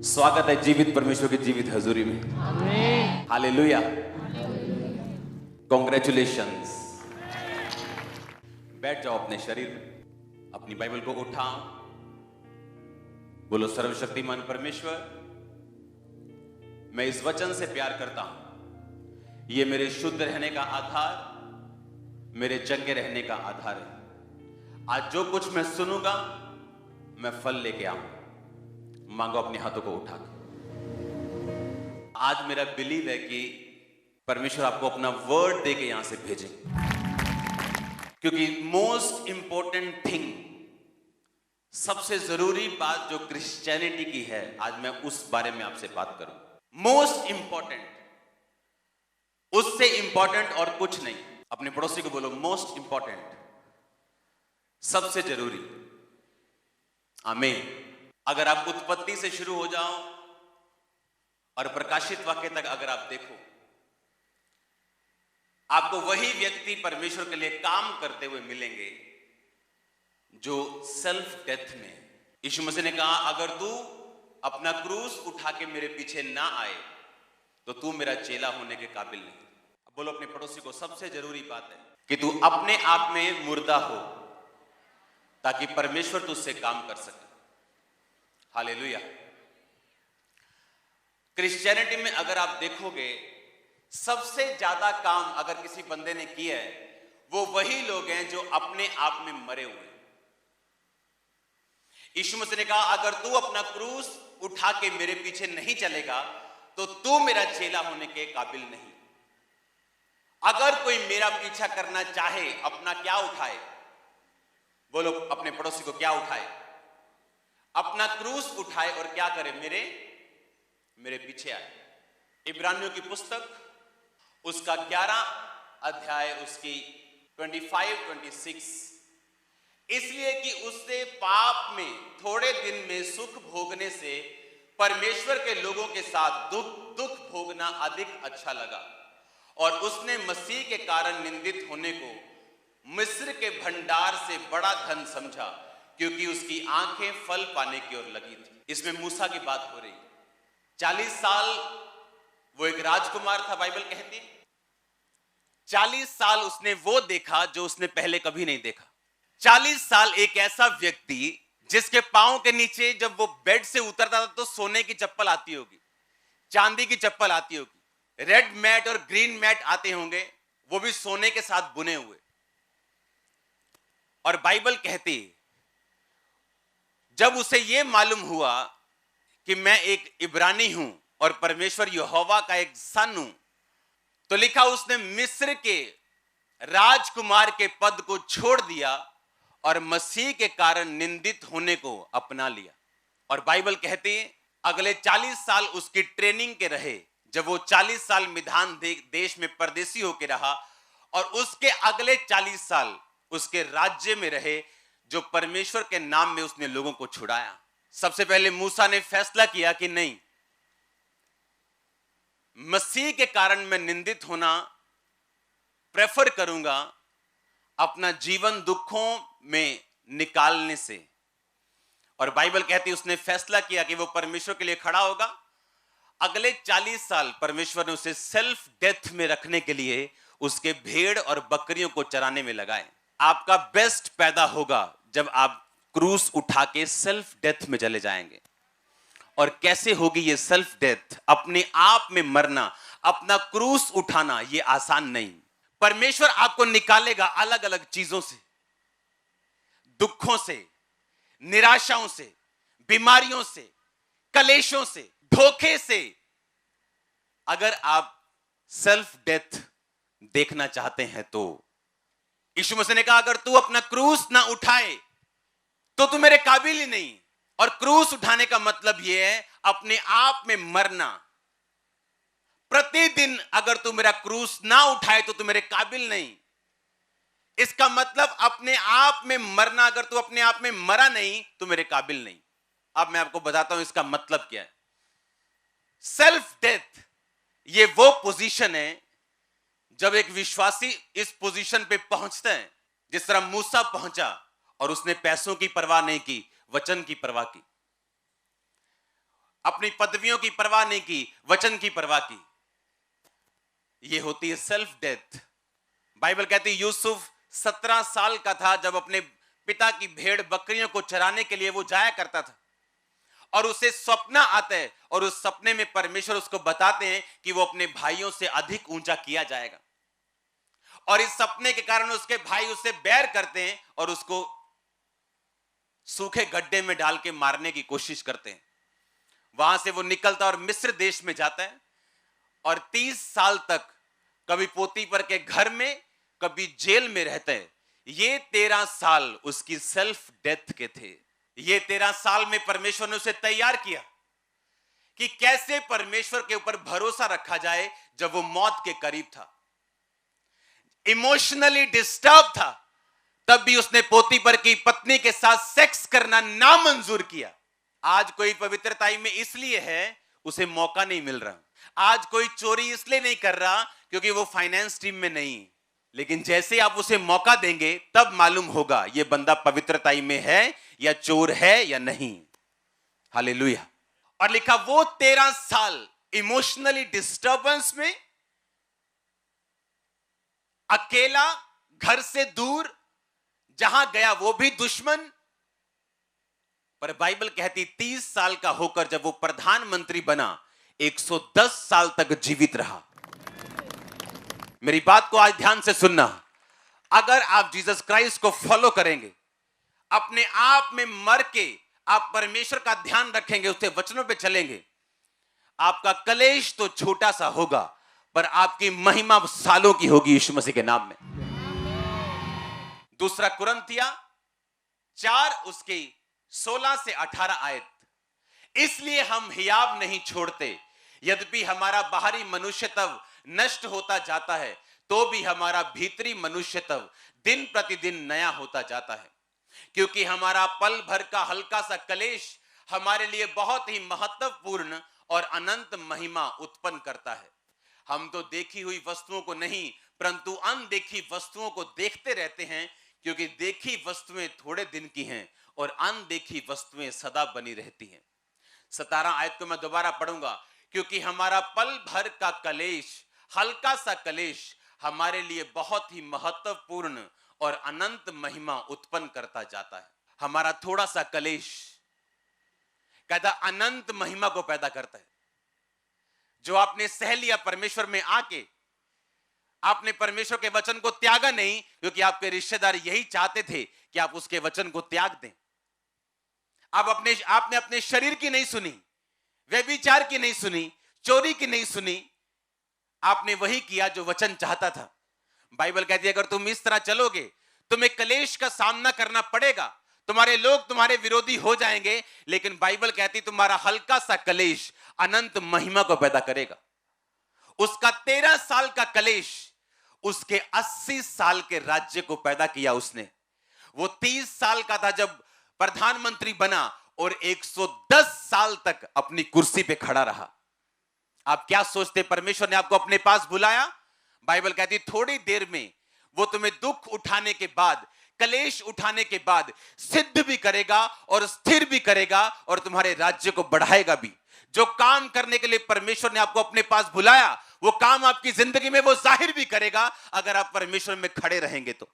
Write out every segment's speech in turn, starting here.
स्वागत है जीवित परमेश्वर की जीवित हजूरी में। Hallelujah, congratulations. बैठ जाओ अपने शरीर में, अपनी बाइबल को उठाओ, बोलो सर्वशक्तिमान परमेश्वर, मैं इस वचन से प्यार करता हूं। यह मेरे शुद्ध रहने का आधार, मेरे चंगे रहने का आधार है। आज जो कुछ मैं सुनूंगा मैं फल लेके आऊंगा। मांगो अपने हाथों को उठा के। आज मेरा बिलीव है कि परमेश्वर आपको अपना वर्ड देके यहां से भेजेंगे, क्योंकि मोस्ट इंपॉर्टेंट थिंग, सबसे जरूरी बात जो क्रिश्चियनिटी की है, आज मैं उस बारे में आपसे बात करूं। मोस्ट इंपॉर्टेंट, उससे इंपॉर्टेंट और कुछ नहीं। अपने पड़ोसी को बोलो मोस्ट इंपॉर्टेंट, सबसे जरूरी। आमीन। अगर आप उत्पत्ति से शुरू हो जाओ और प्रकाशित वाक्य तक अगर आप देखो, आपको वही व्यक्ति परमेश्वर के लिए काम करते हुए मिलेंगे जो सेल्फ डेथ में। यीशु मसीह ने कहा, अगर तू अपना क्रूस उठा के मेरे पीछे ना आए तो तू मेरा चेला होने के काबिल नहीं। अब बोलो अपने पड़ोसी को, सबसे जरूरी बात है कि तू अपने आप में मुर्दा हो ताकि परमेश्वर तुझसे काम कर सके। हालेलुया। क्रिश्चियनिटी में अगर आप देखोगे, सबसे ज्यादा काम अगर किसी बंदे ने किया है, वो वही लोग हैं जो अपने आप में मरे हुए हैं। यीशु मसीह ने कहा, अगर तू अपना क्रूस उठा के मेरे पीछे नहीं चलेगा तो तू मेरा चेला होने के काबिल नहीं। अगर कोई मेरा पीछा करना चाहे, अपना क्या उठाए? बोलो अपने पड़ोसी को, क्या उठाए? अपना क्रूस उठाए और क्या करे? मेरे पीछे आए। इब्रानियों की पुस्तक उसका 11 अध्याय, उसकी 25-26, इसलिए कि उससे पाप में थोड़े दिन में सुख भोगने से परमेश्वर के लोगों के साथ दुख भोगना अधिक अच्छा लगा, और उसने मसीह के कारण निंदित होने को मिस्र के भंडार से बड़ा धन समझा, क्योंकि उसकी आंखें फल पाने की ओर लगी थी। इसमें मूसा की बात हो रही। 40 साल वो एक राजकुमार था, बाइबल कहती 40 साल उसने वो देखा जो उसने पहले कभी नहीं देखा। 40 साल एक ऐसा व्यक्ति जिसके पांव के नीचे जब वो बेड से उतरता था तो सोने की चप्पल आती होगी, चांदी की चप्पल आती होगी, रेड मैट और ग्रीन मैट आते होंगे, वो भी सोने के साथ बुने हुए। और बाइबल कहती, जब उसे यह मालूम हुआ कि मैं एक इब्रानी हूं और परमेश्वर यहोवा का एक सन हूं, तो लिखा उसने मिस्र के राजकुमार के पद को छोड़ दिया और मसीह के कारण निंदित होने को अपना लिया। और बाइबल कहती है अगले 40 साल उसकी ट्रेनिंग के रहे। जब वो 40 साल मिधान देश में परदेसी होकर रहा, और उसके अगले 40 साल उसके राज्य में रहे, जो परमेश्वर के नाम में उसने लोगों को छुड़ाया। सबसे पहले मूसा ने फैसला किया कि नहीं, मसीह के कारण मैं निंदित होना प्रेफर करूंगा अपना जीवन दुखों में निकालने से। और बाइबल कहती है उसने फैसला किया कि वो परमेश्वर के लिए खड़ा होगा। अगले 40 साल परमेश्वर ने उसे सेल्फ डेथ में रखने के लिए उसके भेड़ और बकरियों को चराने में लगाए। आपका बेस्ट पैदा होगा जब आप क्रूस उठा के सेल्फ डेथ में चले जाएंगे। और कैसे होगी ये सेल्फ डेथ? अपने आप में मरना, अपना क्रूस उठाना, ये आसान नहीं। परमेश्वर आपको निकालेगा अलग अलग चीजों से, दुखों से, निराशाओं से, बीमारियों से, कलेशों से, धोखे से। अगर आप सेल्फ डेथ देखना चाहते हैं तो यीशु मसीह ने कहा, अगर तू अपना क्रूस ना उठाए तो तू मेरे काबिल ही नहीं। और क्रूस उठाने का मतलब यह है अपने आप में मरना। प्रतिदिन अगर तू मेरा क्रूस ना उठाए तो तू मेरे काबिल नहीं। इसका मतलब अपने आप में मरना। अगर तू अपने आप में मरा नहीं तो मेरे काबिल नहीं। अब मैं आपको बताता हूं इसका मतलब क्या है। सेल्फ डेथ ये वो पोजीशन है जब एक विश्वासी इस पोजीशन पे पहुंचता है, जिस तरह मूसा पहुंचा और उसने पैसों की परवाह नहीं की, वचन की परवाह की। अपनी पदवियों की परवाह नहीं की, वचन की परवाह की। यह होती है सेल्फ डेथ। बाइबल कहती है यूसुफ 17 साल का था जब अपने पिता की भेड़ बकरियों को चराने के लिए वो जाया करता था, और उसे सपना आता है, और उस सपने में परमेश्वर उसको बताते हैं कि वो अपने भाइयों से अधिक ऊंचा किया जाएगा, और इस सपने के कारण उसके भाई उससे बैर करते हैं और उसको सूखे गड्ढे में डाल के मारने की कोशिश करते हैं। वहां से वो निकलता और मिस्र देश में जाता है, और 30 साल तक कभी पोतीफर के घर में, कभी जेल में रहते हैं। ये 13 साल उसकी सेल्फ डेथ के थे। ये 13 साल में परमेश्वर ने उसे तैयार किया कि कैसे परमेश्वर के ऊपर भरोसा रखा जाए जब वो मौत के करीब था। इमोशनली डिस्टर्ब था, तब भी उसने पोतीफर की पत्नी के साथ सेक्स करना नामंजूर किया। आज कोई पवित्रताई में इसलिए है उसे मौका नहीं मिल रहा। आज कोई चोरी इसलिए नहीं कर रहा क्योंकि वो फाइनेंस टीम में नहीं। लेकिन जैसे आप उसे मौका देंगे तब मालूम होगा ये बंदा पवित्रताई में है या चोर है या नहीं। हालेलुया। और लिखा वो 13 साल इमोशनली डिस्टर्बेंस में, अकेला, घर से दूर, जहां गया वो भी दुश्मन। पर बाइबल कहती 30 साल का होकर जब वो प्रधानमंत्री बना, 110 साल तक जीवित रहा। मेरी बात को आज ध्यान से सुनना। अगर आप जीसस क्राइस्ट को फॉलो करेंगे, अपने आप में मर के आप परमेश्वर का ध्यान रखेंगे, उसके वचनों पे चलेंगे, आपका कलेश तो छोटा सा होगा पर आपकी महिमा सालों की होगी यीशु मसीह के नाम में। दूसरा कुरिन्थिया 4 उसके 16 से 18 आयत। इसलिए हम हियाव नहीं छोड़ते, यद्यपि हमारा बाहरी मनुष्य तब नष्ट होता जाता है, तो भी हमारा भीतरी मनुष्य तब दिन प्रतिदिन नया होता जाता है। क्योंकि हमारा पल भर का हल्का सा कलेश हमारे लिए बहुत ही महत्वपूर्ण और अनंत महिमा उत्पन्न करता है। हम तो देखी हुई वस्तुओं को नहीं परंतु अनदेखी वस्तुओं को देखते रहते हैं, क्योंकि देखी वस्तुएं थोड़े दिन की हैं और अनदेखी वस्तुएं सदा बनी रहती हैं। 17 आयत को मैं दोबारा पढ़ूंगा। क्योंकि हमारा पल भर का कलेश, हल्का सा कलेश हमारे लिए बहुत ही महत्वपूर्ण और अनंत महिमा उत्पन्न करता जाता है। हमारा थोड़ा सा कलेश कहता अनंत महिमा को पैदा करता है। जो आपने सह लिया परमेश्वर में आके, आपने परमेश्वर के वचन को त्यागा नहीं, क्योंकि आपके रिश्तेदार यही चाहते थे कि आप उसके वचन को त्याग दें। आपने अपने शरीर की नहीं सुनी, व्यभिचार की नहीं सुनी, चोरी की नहीं सुनी, आपने वही किया जो वचन चाहता था। बाइबल कहती है अगर तुम इस तरह चलोगे तुम्हें कलेश का सामना करना पड़ेगा, तुम्हारे लोग तुम्हारे विरोधी हो जाएंगे, लेकिन बाइबल कहती तुम्हारा हल्का सा कलेश अनंत महिमा को पैदा करेगा। उसका 13 साल का कलेश उसके 80 साल के राज्य को पैदा किया उसने। वो 30 साल का था जब प्रधानमंत्री बना और 110 साल तक अपनी कुर्सी पे खड़ा रहा। आप क्या सोचते परमेश्वर ने आपको अपने पास बुलाया? बाइबल कहती थोड़ी देर में वो तुम्हें दुख उठाने के बाद, कलेश उठाने के बाद सिद्ध भी करेगा और स्थिर भी करेगा और तुम्हारे राज्य को बढ़ाएगा भी। जो काम करने के लिए परमेश्वर ने आपको अपने पास बुलाया वो काम आपकी जिंदगी में वो जाहिर भी करेगा अगर आप परमेश्वर में खड़े रहेंगे तो।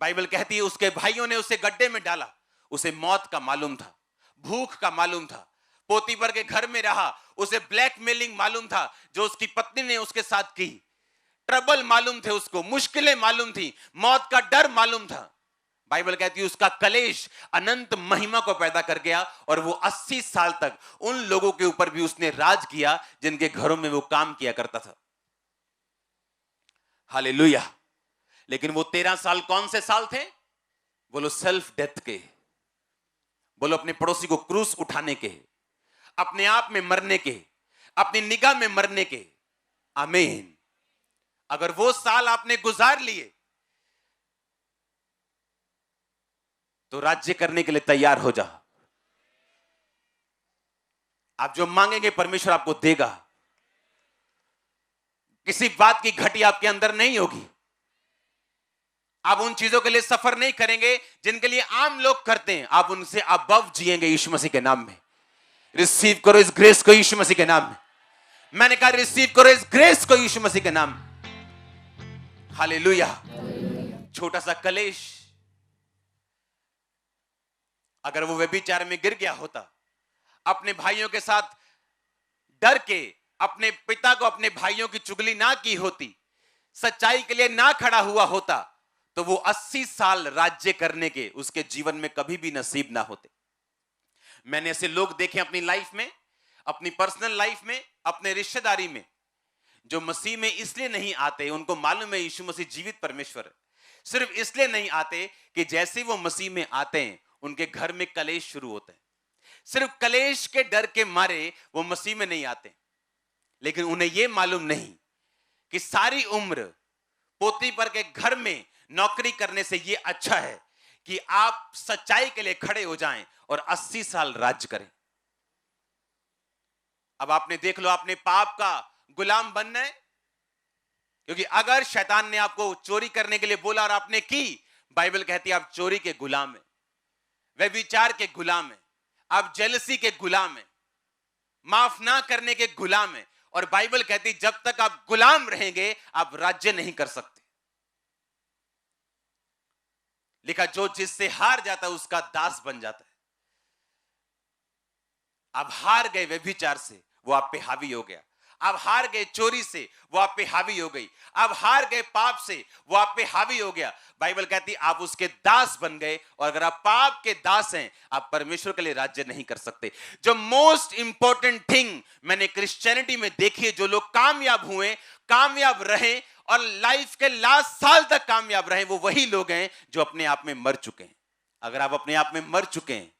बाइबल कहती है उसके भाइयों ने उसे गड्ढे में डाला। उसे मौत का मालूम था, भूख का मालूम था, पोतीफर के घर में रहा, उसे ब्लैकमेलिंग मालूम था जो उसकी पत्नी ने उसके साथ की, ट्रबल मालूम थे उसको, मुश्किलें मालूम थी, मौत का डर मालूम था। बाइबल कहती है उसका कलेश अनंत महिमा को पैदा कर गया और वो 80 साल तक उन लोगों के ऊपर भी उसने राज किया जिनके घरों में वो काम किया करता था। हालेलुया। लेकिन वो 13 साल कौन से साल थे? बोलो सेल्फ डेथ के, बोलो अपने पड़ोसी को क्रूस उठाने के, अपने आप में मरने के, अपनी निगाह में मरने के। आमीन। अगर वो साल आपने गुजार लिए तो राज्य करने के लिए तैयार हो जा। आप जो मांगेंगे परमेश्वर आपको देगा। किसी बात की घटी आपके अंदर नहीं होगी। आप उन चीजों के लिए सफर नहीं करेंगे जिनके लिए आम लोग करते हैं, आप उनसे अबव जिएंगे यीशु मसीह के नाम में। रिसीव करो इस ग्रेस को यीशु मसीह के नाम में। मैंने कहा रिसीव करो इस ग्रेस को यीशु मसीह के नाम में। हालेलुया। छोटा सा कलेश अगर वो व्यभिचार में गिर गया होता, अपने भाइयों के साथ डर के अपने पिता को, अपने भाइयों की चुगली ना की होती, सच्चाई के लिए ना खड़ा हुआ होता, तो वो 80 साल राज्य करने के उसके जीवन में कभी भी नसीब ना होते। मैंने ऐसे लोग देखे अपनी लाइफ में, अपनी पर्सनल लाइफ में, अपने रिश्तेदारी में, जो मसीह में इसलिए नहीं आते, उनको मालूम है यीशु मसीह जीवित परमेश्वर है, सिर्फ इसलिए नहीं आते कि जैसे वो मसीह में आते हैं उनके घर में कलेश शुरू होते हैं। सिर्फ कलेश के डर के मारे वो मसीह में नहीं आते, लेकिन उन्हें यह मालूम नहीं कि सारी उम्र पोती पर के घर में नौकरी करने से यह अच्छा है कि आप सच्चाई के लिए खड़े हो जाएं और 80 साल राज्य करें। अब आपने देख लो, आपने पाप का गुलाम बनना है, क्योंकि अगर शैतान ने आपको चोरी करने के लिए बोला और आपने की, बाइबल कहती है आप चोरी के गुलाम हैं, व्यभिचार के गुलाम हैं, आप जेलसी के गुलाम हैं, माफ ना करने के गुलाम हैं। और बाइबल कहती जब तक आप गुलाम रहेंगे आप राज्य नहीं कर सकते। लिखा जो जिससे हार जाता है उसका दास बन जाता है। आप हार गए व्यभिचार से, वो आप पे हावी हो गया। आप हार गए चोरी से, वो आप पे हावी हो गई। आप हार गए पाप से, वो आप पे हावी हो गया। बाइबल कहती आप उसके दास बन गए, और अगर आप पाप के दास हैं आप परमेश्वर के लिए राज्य नहीं कर सकते। जो मोस्ट इंपॉर्टेंट थिंग मैंने क्रिश्चियनिटी में देखी है, जो लोग कामयाब हुए, कामयाब रहे और लाइफ के लास्ट साल तक कामयाब रहे, वो वही लोग हैं जो अपने आप में मर चुके हैं। अगर आप अपने आप में मर चुके हैं,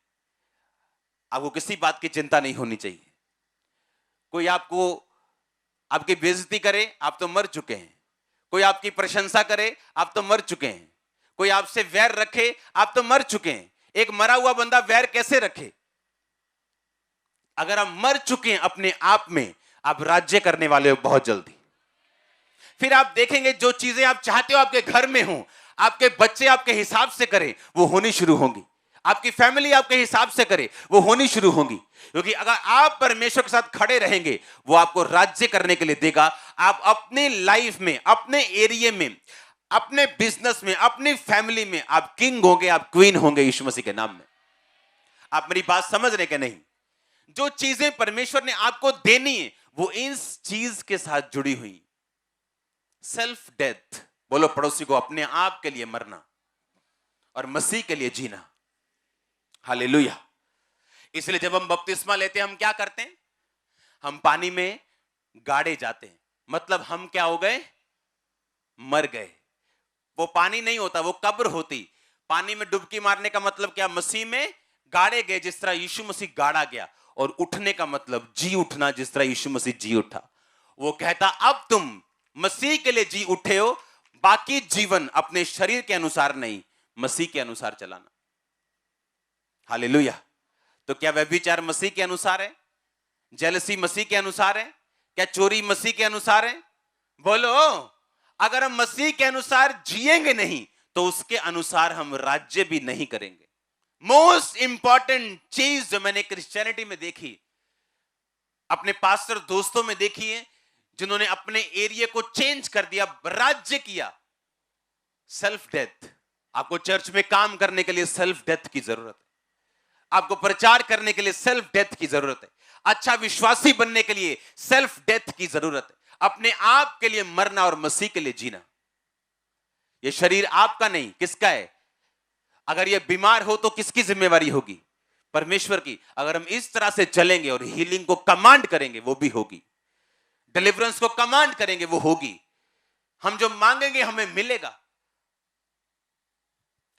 आपको किसी बात की चिंता नहीं होनी चाहिए। कोई आपको आपकी बेइज्जती करे, आप तो मर चुके हैं। कोई आपकी प्रशंसा करे, आप तो मर चुके हैं। कोई आपसे वैर रखे, आप तो मर चुके हैं। एक मरा हुआ बंदा वैर कैसे रखे? अगर आप मर चुके हैं अपने आप में, आप राज्य करने वाले हो बहुत जल्दी। फिर आप देखेंगे जो चीजें आप चाहते हो आपके घर में हो, आपके बच्चे आपके हिसाब से करें, वो होनी शुरू होंगी। आपकी फैमिली आपके हिसाब से करे, वो होनी शुरू होंगी। क्योंकि अगर आप परमेश्वर के साथ खड़े रहेंगे, वो आपको राज्य करने के लिए देगा। आप अपनी लाइफ में, अपने एरिया में, अपने बिजनेस में, अपनी फैमिली में आप किंग होंगे, आप क्वीन होंगे यीशु मसीह के नाम में। आप मेरी बात समझ रहे कि नहीं? जो चीजें परमेश्वर ने आपको देनी है वो इस चीज के साथ जुड़ी हुई। सेल्फ डेथ, बोलो पड़ोसी को, अपने आप के लिए मरना और मसीह के लिए जीना। हालेलुया। इसलिए जब हम बपतिस्मा लेते हैं, हम क्या करते हैं? हम पानी में गाड़े जाते हैं। मतलब हम क्या हो गए? मर गए। वो पानी नहीं होता, वो कब्र होती। पानी में डुबकी मारने का मतलब क्या? मसीह में गाड़े गए, जिस तरह यीशु मसीह गाड़ा गया। और उठने का मतलब जी उठना, जिस तरह यीशु मसीह जी उठा। वो कहता अब तुम मसीह के लिए जी उठे हो, बाकी जीवन अपने शरीर के अनुसार नहीं, मसीह के अनुसार चलाना। हालेलुया। तो क्या व्यभिचार मसीह के अनुसार है? जेलसी मसीह के अनुसार है? क्या चोरी मसीह के अनुसार है? बोलो। अगर हम मसीह के अनुसार जिएंगे नहीं, तो उसके अनुसार हम राज्य भी नहीं करेंगे। मोस्ट इंपॉर्टेंट चीज जो मैंने क्रिश्चियनिटी में देखी, अपने पास्टर दोस्तों में देखी है, जिन्होंने अपने एरिया को चेंज कर दिया, राज्य किया, सेल्फ डेथ। आपको चर्च में काम करने के लिए सेल्फ डेथ की जरूरत है। आपको प्रचार करने के लिए सेल्फ डेथ की जरूरत है। अच्छा विश्वासी बनने के लिए सेल्फ डेथ की जरूरत है। अपने आप के लिए मरना और मसीह के लिए जीना। यह शरीर आपका नहीं, किसका है? अगर यह बीमार हो तो किसकी जिम्मेवारी होगी? परमेश्वर की। अगर हम इस तरह से चलेंगे और हीलिंग को कमांड करेंगे, वो भी होगी। डिलीवरेंस को कमांड करेंगे, वो होगी। हम जो मांगेंगे हमें मिलेगा।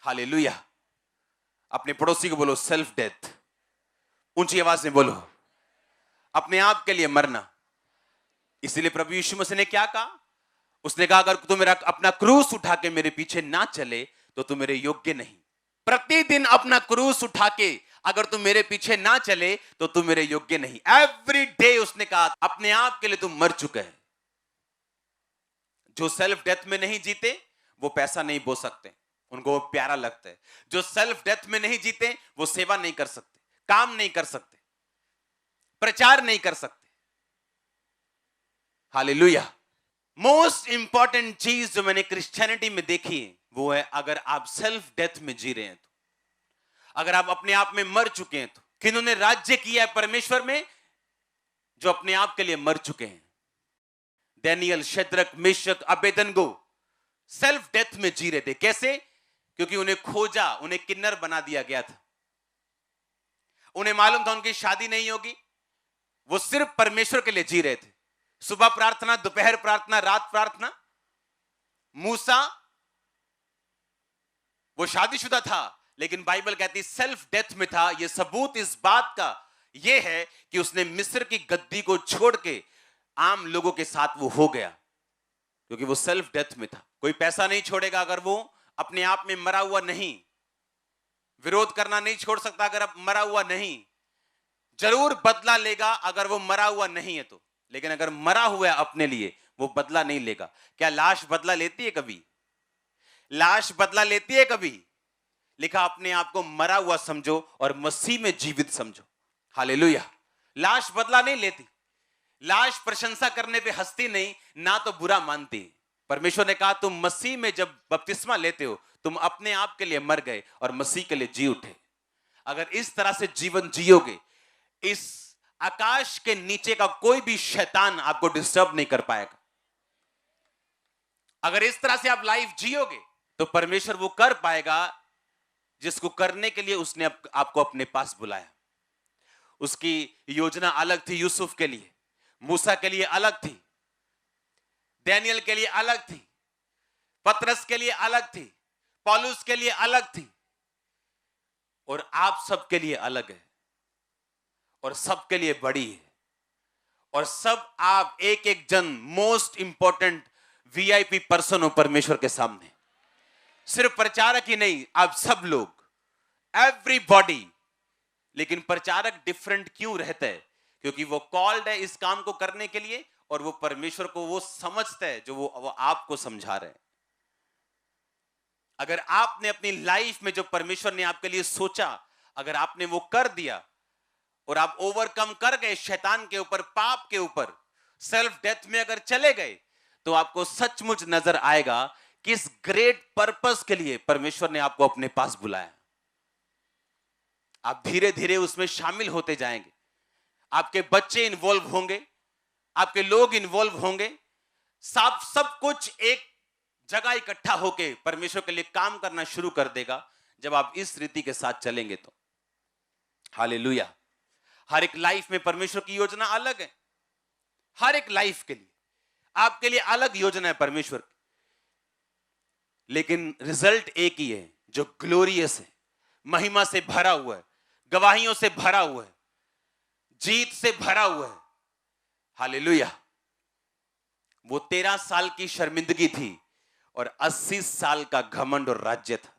हालेलुया। अपने पड़ोसी को बोलो सेल्फ डेथ, ऊंची आवाज में बोलो, अपने आप के लिए मरना। इसलिए प्रभु यीशु मसीह ने क्या कहा? उसने कहा अगर तू मेरा अपना क्रूस उठा के मेरे पीछे ना चले तो तू मेरे योग्य नहीं। प्रतिदिन अपना क्रूस उठा के अगर तू मेरे पीछे ना चले तो तू मेरे योग्य नहीं। एवरी डे उसने कहा अपने आप के लिए तू मर चुका है। जो सेल्फ डेथ में नहीं जीते वो पैसा नहीं बो सकते, उनको वो प्यारा लगता है। जो सेल्फ डेथ में नहीं जीते वो सेवा नहीं कर सकते, काम नहीं कर सकते, प्रचार नहीं कर सकते। हालेलुया। मोस्ट इंपॉर्टेंट चीज जो मैंने क्रिश्चियनिटी में देखी है वो है, अगर आप सेल्फ डेथ में जी रहे हैं तो, अगर आप अपने आप में मर चुके हैं तो, किन्होंने राज्य किया है परमेश्वर में, जो अपने आप के लिए मर चुके हैं। Daniel, Shadrach, Meshach, Abednego self death में जी रहे थे। कैसे? क्योंकि उन्हें खोजा, उन्हें किन्नर बना दिया गया था। उन्हें मालूम था उनकी शादी नहीं होगी, वो सिर्फ परमेश्वर के लिए जी रहे थे। सुबह प्रार्थना, दोपहर प्रार्थना, रात प्रार्थना। मूसा वो शादीशुदा था, लेकिन बाइबल कहती सेल्फ डेथ में था। यह सबूत इस बात का यह है कि उसने मिस्र की गद्दी को छोड़ के आम लोगों के साथ वो हो गया, क्योंकि वो सेल्फ डेथ में था। कोई पैसा नहीं छोड़ेगा अगर वो अपने आप में मरा हुआ नहीं। विरोध करना नहीं छोड़ सकता अगर अब मरा हुआ नहीं। जरूर बदला लेगा अगर वो मरा हुआ नहीं है तो, लेकिन अगर मरा हुआ है अपने लिए, वो बदला नहीं लेगा। क्या लाश बदला लेती है कभी? लाश बदला लेती है कभी? लिखा अपने आप को मरा हुआ समझो और मसीह में जीवित समझो। हालेलुया। लाश बदला नहीं लेती। लाश प्रशंसा करने पे हंसती नहीं, ना तो बुरा मानती। परमेश्वर ने कहा तुम मसीह में जब बपतिस्मा लेते हो, तुम अपने आप के लिए मर गए और मसीह के लिए जी उठे। अगर इस तरह से जीवन जियोगे, इस आकाश के नीचे का कोई भी शैतान आपको डिस्टर्ब नहीं कर पाएगा। अगर इस तरह से आप लाइफ जियोगे तो परमेश्वर वो कर पाएगा जिसको करने के लिए उसने आपको अपने पास बुलाया। उसकी योजना अलग थी यूसुफ के लिए, मूसा के लिए अलग थी, दानियल के लिए अलग थी, पतरस के लिए अलग थी, पौलुस के लिए अलग थी, और आप सबके लिए अलग है, और सबके लिए बड़ी है। और सब आप एक एक जन मोस्ट इंपॉर्टेंट वीआईपी पर्सन हो परमेश्वर के सामने। सिर्फ प्रचारक ही नहीं, आप सब लोग, एवरीबॉडी। लेकिन प्रचारक डिफरेंट क्यों रहता है? क्योंकि वो कॉल्ड है इस काम को करने के लिए, और वो परमेश्वर को वो समझता है जो वो आपको समझा रहे हैं। अगर आपने अपनी लाइफ में जो परमेश्वर ने आपके लिए सोचा, अगर आपने वो कर दिया और आप ओवरकम कर गए शैतान के ऊपर, पाप के ऊपर, सेल्फ डेथ में अगर चले गए, तो आपको सचमुच नजर आएगा किस ग्रेट पर्पस के लिए परमेश्वर ने आपको अपने पास बुलाया। आप धीरे धीरे उसमें शामिल होते जाएंगे। आपके बच्चे इन्वॉल्व होंगे, आपके लोग इन्वॉल्व होंगे, सब कुछ एक जगह इकट्ठा होके परमेश्वर के लिए काम करना शुरू कर देगा जब आप इस रीति के साथ चलेंगे तो। हालेलुया। हर एक लाइफ में परमेश्वर की योजना अलग है। हर एक लाइफ के लिए, आपके लिए अलग योजना है परमेश्वर की, लेकिन रिजल्ट एक ही है जो ग्लोरियस है, महिमा से भरा हुआ है, गवाहियों से भरा हुआ है, जीत से भरा हुआ है। हालेलुया। वो 13 साल की शर्मिंदगी थी और 80 साल का घमंड और राज्य था।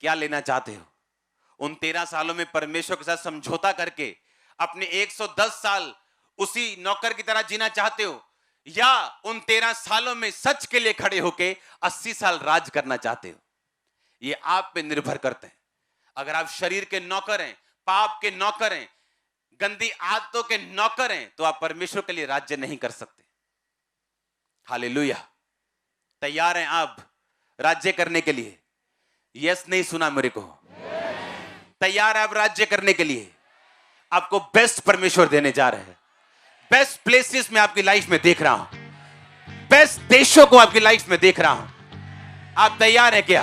क्या लेना चाहते हो? उन 13 सालों में परमेश्वर के साथ समझौता करके अपने 110 साल उसी नौकर की तरह जीना चाहते हो, या उन 13 सालों में सच के लिए खड़े होके 80 साल राज करना चाहते हो? ये आप पे निर्भर करते हैं। अगर आप शरीर के नौकर हैं, पाप के नौकर हैं, गंदी आदतों के नौकर हैं, तो आप परमेश्वर के लिए राज्य नहीं कर सकते। हालेलुया। तैयार हैं आप राज्य करने के लिए? यस नहीं सुना मेरे को? तैयार है आप राज्य करने के लिए? आपको बेस्ट परमेश्वर देने जा रहे हैं। बेस्ट प्लेसेस में आपकी लाइफ में देख रहा हूं, बेस्ट देशों को आपकी लाइफ में देख रहा हूं। आप तैयार है क्या?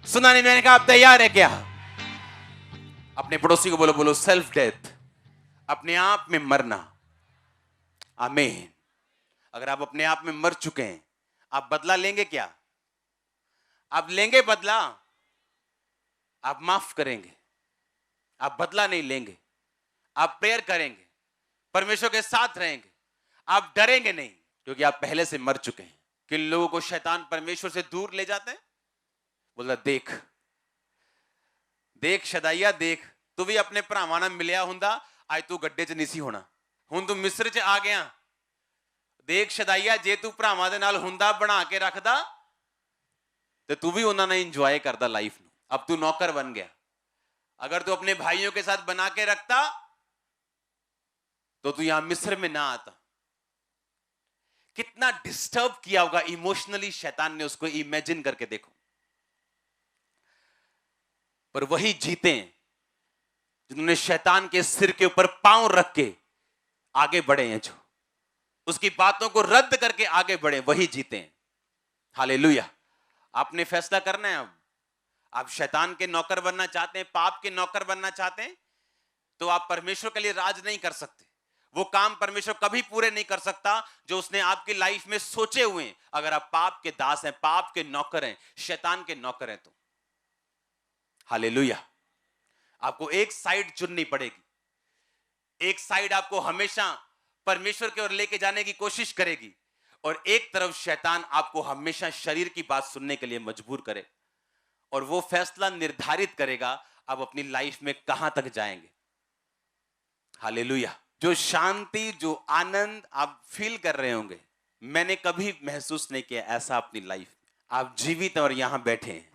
सुना नहीं मैंने कहा? आप तैयार है क्या? अपने पड़ोसी को बोलो, बोलो सेल्फ डेथ, अपने आप में मरना। आमीन। अगर आप अपने आप में मर चुके हैं, आप बदला लेंगे क्या? आप लेंगे बदला? आप माफ करेंगे, आप बदला नहीं लेंगे। आप प्रेयर करेंगे, परमेश्वर के साथ रहेंगे, आप डरेंगे नहीं, क्योंकि आप पहले से मर चुके हैं। किन लोगों को शैतान परमेश्वर से दूर ले जाते हैं? बोला देख देख शदाइया देख, तू भी अपने भरावां नाल मिलिया हुंदा, आज तू गड्ढे च नहीं सी होना। हुण तू मिस्र च आ गया, देख शदाइया, जे तू भरावां दे नाल हुंदा बना के रखदा तो तू भी उन्हां नाल इंजॉय करदा लाइफ नूं। अब तू नौकर बन गया। अगर तू अपने भाइयों के साथ बना के रखता तो तू यहां मिस्र में ना आता। कितना डिस्टर्ब किया होगा इमोशनली शैतान ने उसको, इमेजिन करके देखो। पर वही जीते हैं जिन्होंने शैतान के सिर के ऊपर पांव रख के आगे बढ़े हैं, जो उसकी बातों को रद्द करके आगे बढ़े, वही जीते हैं। हालेलुया। आपने फैसला करना है। अब आप शैतान के नौकर बनना चाहते हैं, पाप के नौकर बनना चाहते हैं, तो आप परमेश्वर के लिए राज नहीं कर सकते। वो काम परमेश्वर कभी पूरे नहीं कर सकता जो उसने आपकी लाइफ में सोचे हुए हैं, अगर आप पाप के दास हैं, पाप के नौकर हैं, शैतान के नौकर हैं तो। हालेलुया। आपको एक साइड चुननी पड़ेगी। एक साइड आपको हमेशा परमेश्वर की ओर लेके जाने की कोशिश करेगी, और एक तरफ शैतान आपको हमेशा शरीर की बात सुनने के लिए मजबूर करे, और वो फैसला निर्धारित करेगा आप अपनी लाइफ में कहां तक जाएंगे। हालेलुया। जो शांति, जो आनंद आप फील कर रहे होंगे, मैंने कभी महसूस नहीं किया ऐसा अपनी लाइफ। आप जीवित और यहां बैठे हैं,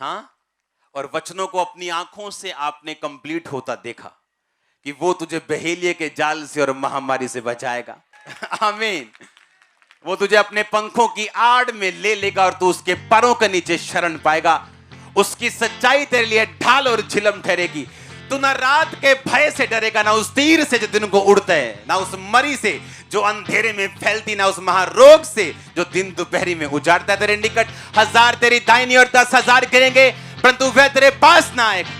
हाँ, और वचनों को अपनी आंखों से आपने कंप्लीट होता देखा कि वो तुझे बहेलिए के जाल से और महामारी से बचाएगा। आमीन। वो तुझे अपने पंखों की आड़ में ले लेगा और तू उसके पैरों के नीचे शरण पाएगा। उसकी सच्चाई तेरे लिए ढाल और झिलम ठहरेगी। तू ना रात के भय से डरेगा, ना उस तीर से जो दिन को उड़ता है, ना उस मरी से जो अंधेरे में फैलती, ना उस महारोग से जो दिन दोपहरी में उजाड़ता है। तेरे निकट 1000 तेरी दाहिनी और 10,000 गिरेंगे, परंतु वह तेरे पास ना आएगा।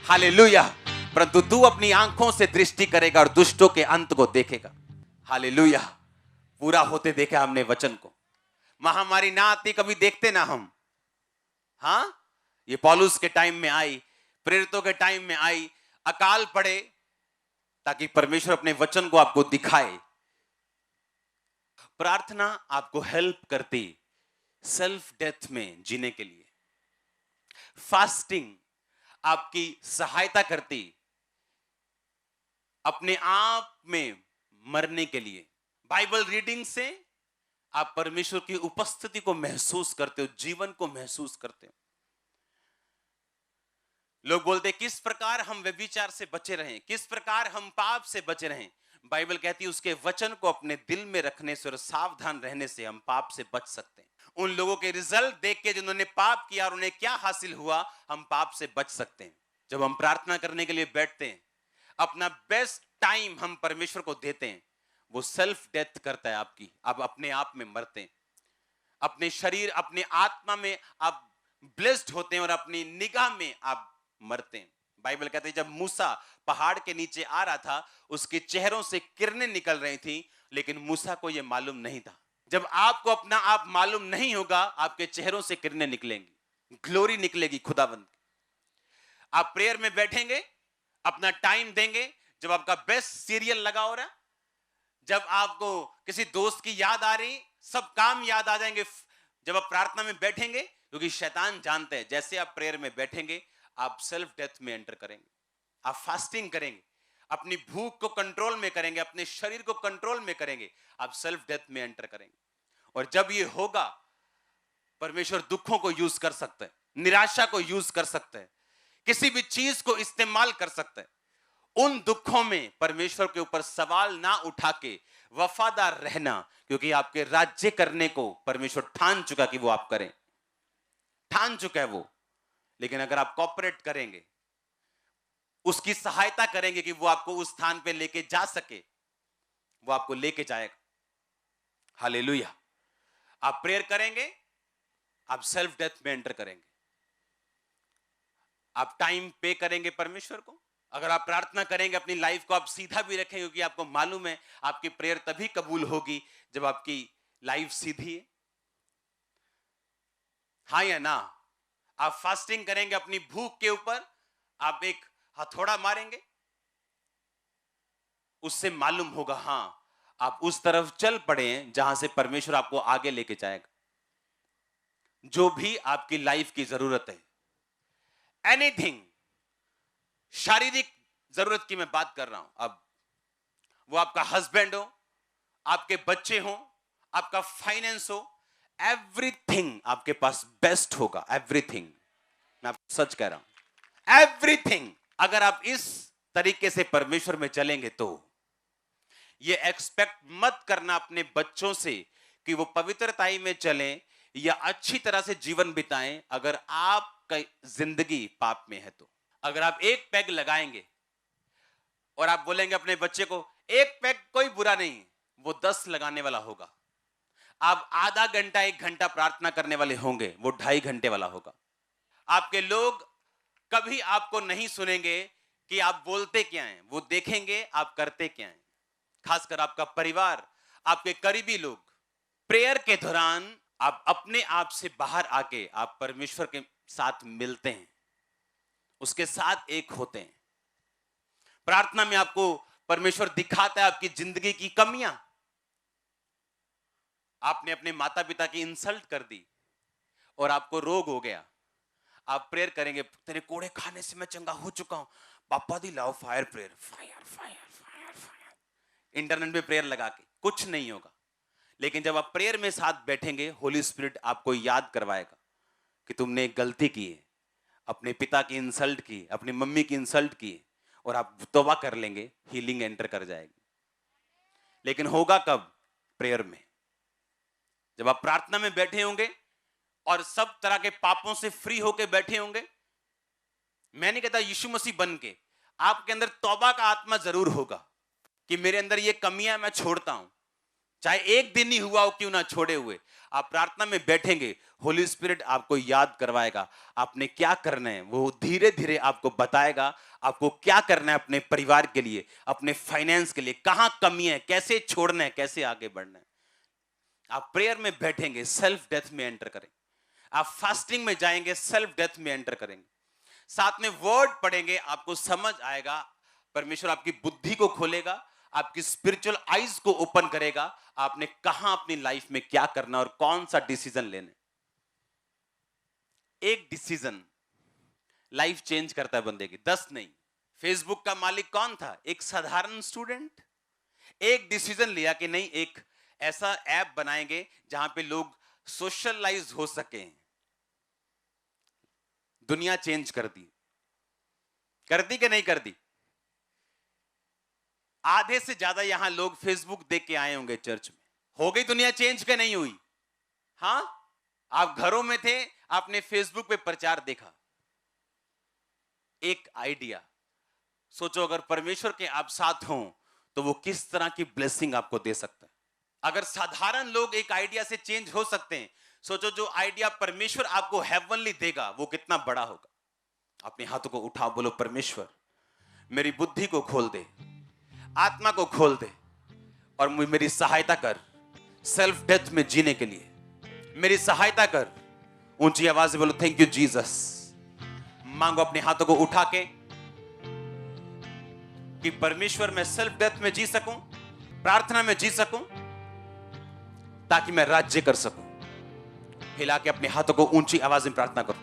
हालेलुया। परंतु तू अपनी आंखों से दृष्टि करेगा और दुष्टों के अंत को देखेगा। हालेलुया। पूरा होते देखा हमने वचन को। महामारी ना आती कभी देखते ना हम, हाँ, ये पौलुस के टाइम में आई, प्रेरितों के टाइम में आई। अकाल पड़े ताकि परमेश्वर अपने वचन को आपको दिखाए। प्रार्थना आपको हेल्प करती सेल्फ डेथ में जीने के लिए। फास्टिंग आपकी सहायता करती अपने आप में मरने के लिए। बाइबल रीडिंग से आप परमेश्वर की उपस्थिति को महसूस करते हो, जीवन को महसूस करते हो। लोग बोलते किस प्रकार हम व्यभिचार से बचे रहें, किस प्रकार हम पाप से बचे रहें। बाइबल कहती है उसके वचन को अपने दिल में रखने से और सावधान रहने से हम पाप से बच सकते हैं। उन लोगों के रिजल्ट देख के जिन्होंने पाप किया और उन्हें क्या हासिल हुआ, हम पाप से बच सकते हैं। जब हम प्रार्थना करने के लिए बैठते हैं, अपना बेस्ट टाइम हम परमेश्वर को देते हैं, वो सेल्फ डेथ करता है आपकी। आप अपने आप में मरते हैं, अपने शरीर, अपने आत्मा में आप ब्लेस्ड होते हैं और अपनी निगाह में आप मरते हैं। बाइबल कहते हैं जब मूसा पहाड़ के नीचे आ रहा था, उसके चेहरों से किरणें निकल रही थी, लेकिन मूसा को यह मालूम नहीं था। जब आपको अपना आप मालूम नहीं होगा, आपके चेहरों से किरणें निकलेंगी, ग्लोरी निकलेगी खुदावंद। आप प्रेयर में बैठेंगे, अपना टाइम देंगे, जब आपका बेस्ट सीरियल लगा हो रहा, जब आपको किसी दोस्त की याद आ रही, सब काम याद आ जाएंगे जब आप प्रार्थना में बैठेंगे, क्योंकि शैतान जानते हैं जैसे आप प्रेयर में बैठेंगे आप सेल्फ डेथ में एंटर करेंगे। आप फास्टिंग करेंगे, अपनी भूख को कंट्रोल में करेंगे, अपने शरीर को कंट्रोल में करेंगे, आप सेल्फ डेथ में एंटर करेंगे। और जब ये होगा, परमेश्वर दुखों को यूज कर सकता है, निराशा को यूज कर सकता है, किसी भी चीज को इस्तेमाल कर सकता है। उन दुखों में परमेश्वर के ऊपर सवाल ना उठा के वफादार रहना, क्योंकि आपके राज्य करने को परमेश्वर ठान चुका कि वो आप करें, ठान चुका है वो। लेकिन अगर आप कॉपरेट करेंगे, उसकी सहायता करेंगे कि वो आपको उस स्थान पे लेके जा सके, वो आपको लेके जाएगा। हालेलुया। आप प्रेयर करेंगे, आप सेल्फ डेथ में एंटर करेंगे, आप टाइम पे करेंगे परमेश्वर को। अगर आप प्रार्थना करेंगे, अपनी लाइफ को आप सीधा भी रखेंगे, क्योंकि आपको मालूम है आपकी प्रेयर तभी कबूल होगी जब आपकी लाइफ सीधी है। हाँ या ना? आप फास्टिंग करेंगे, अपनी भूख के ऊपर आप एक हथौड़ा मारेंगे, उससे मालूम होगा हाँ आप उस तरफ चल पड़े हैं जहां से परमेश्वर आपको आगे लेके जाएगा। जो भी आपकी लाइफ की जरूरत है, एनीथिंग, शारीरिक जरूरत की मैं बात कर रहा हूं, अब वो आपका हस्बैंड हो, आपके बच्चे हो, आपका फाइनेंस हो, एवरीथिंग आपके पास बेस्ट होगा। एवरीथिंग, मैं आपको सच कह रहा हूं, एवरीथिंग। अगर आप इस तरीके से परमेश्वर में चलेंगे तो ये एक्सपेक्ट मत करना अपने बच्चों से कि वो पवित्रताई में चलें या अच्छी तरह से जीवन बिताएं अगर आपका जिंदगी पाप में है तो। अगर आप एक पैग लगाएंगे और आप बोलेंगे अपने बच्चे को एक पैग कोई बुरा नहीं, वो 10 लगाने वाला होगा। आप आधा घंटा 1 घंटा प्रार्थना करने वाले होंगे, वो 2.5 घंटे वाला होगा। आपके लोग कभी आपको नहीं सुनेंगे कि आप बोलते क्या हैं, वो देखेंगे आप करते क्या हैं। खासकर आपका परिवार, आपके करीबी लोग। प्रेयर के दौरान आप अपने आप से बाहर आके आप परमेश्वर के साथ मिलते हैं, उसके साथ एक होते हैं। प्रार्थना में आपको परमेश्वर दिखाता है आपकी जिंदगी की कमियां। आपने अपने माता पिता की इंसल्ट कर दी और आपको रोग हो गया, आप प्रेयर करेंगे, तेरे कोड़े खाने से मैं चंगा हो चुका हूं, पापा दी लाओ fire prayer, fire fire fire fire, internet पे प्रेयर लगा के कुछ नहीं होगा। लेकिन जब आप प्रेयर में साथ बैठेंगे, होली स्पिरिट आपको याद करवाएगा कि तुमने एक गलती की है, अपने पिता की इंसल्ट की, अपनी मम्मी की इंसल्ट की, और आप तौबा कर लेंगे, हीलिंग एंटर कर जाएगी। लेकिन होगा कब? प्रेयर में। जब आप प्रार्थना में बैठे होंगे और सब तरह के पापों से फ्री होके बैठे होंगे, मैं नहीं कहता यीशु मसीह बन के, आपके अंदर तौबा का आत्मा जरूर होगा कि मेरे अंदर ये कमियां मैं छोड़ता हूं, चाहे एक दिन ही हुआ हो क्यों ना छोड़े हुए। आप प्रार्थना में बैठेंगे, होली स्पिरिट आपको याद करवाएगा आपने क्या करना है, वो धीरे धीरे आपको बताएगा आपको क्या करना है अपने परिवार के लिए, अपने फाइनेंस के लिए, कहां कमी है, कैसे छोड़ना है, कैसे आगे बढ़ना है। आप प्रेयर में बैठेंगे, सेल्फ डेथ में एंटर करेंगे। आप फास्टिंग में जाएंगे, सेल्फ डेथ में एंटर करेंगे। साथ में वर्ड पढ़ेंगे, आपको समझ आएगा, परमेश्वर आपकी बुद्धि को खोलेगा, आपकी स्पिरिचुअल आईज को ओपन करेगा, आपने कहां अपनी लाइफ में क्या करना और कौन सा डिसीजन लेना। एक डिसीजन लाइफ चेंज करता है बंदे की, 10 नहीं। फेसबुक का मालिक कौन था? एक साधारण स्टूडेंट। एक डिसीजन लिया कि नहीं, एक ऐसा ऐप बनाएंगे जहां पे लोग सोशलाइज हो सके। दुनिया चेंज कर दी कि नहीं कर दी? आधे से ज्यादा यहां लोग फेसबुक देख के आए होंगे चर्च में। हो गई दुनिया चेंज के नहीं हुई? हां, आप घरों में थे, आपने फेसबुक पे प्रचार देखा, एक आइडिया। सोचो अगर परमेश्वर के आप साथ हों तो वो किस तरह की ब्लेसिंग आपको दे सकता है। अगर साधारण लोग एक आइडिया से चेंज हो सकते हैं, सोचो जो आइडिया परमेश्वर आपको हेवनली देगा वो कितना बड़ा होगा। अपने हाथों को उठाओ, बोलो परमेश्वर मेरी बुद्धि को खोल दे, आत्मा को खोल दे और मेरी सहायता कर सेल्फ डेथ में जीने के लिए, मेरी सहायता कर। ऊंची आवाज से बोलो थैंक यू जीसस। मांगो अपने हाथों को उठा के कि परमेश्वर मैं सेल्फ डेथ में जी सकूं, प्रार्थना में जी सकूं, ताकि मैं राज्य कर सकूं। हिला के अपने हाथों को ऊंची आवाज में प्रार्थना करो।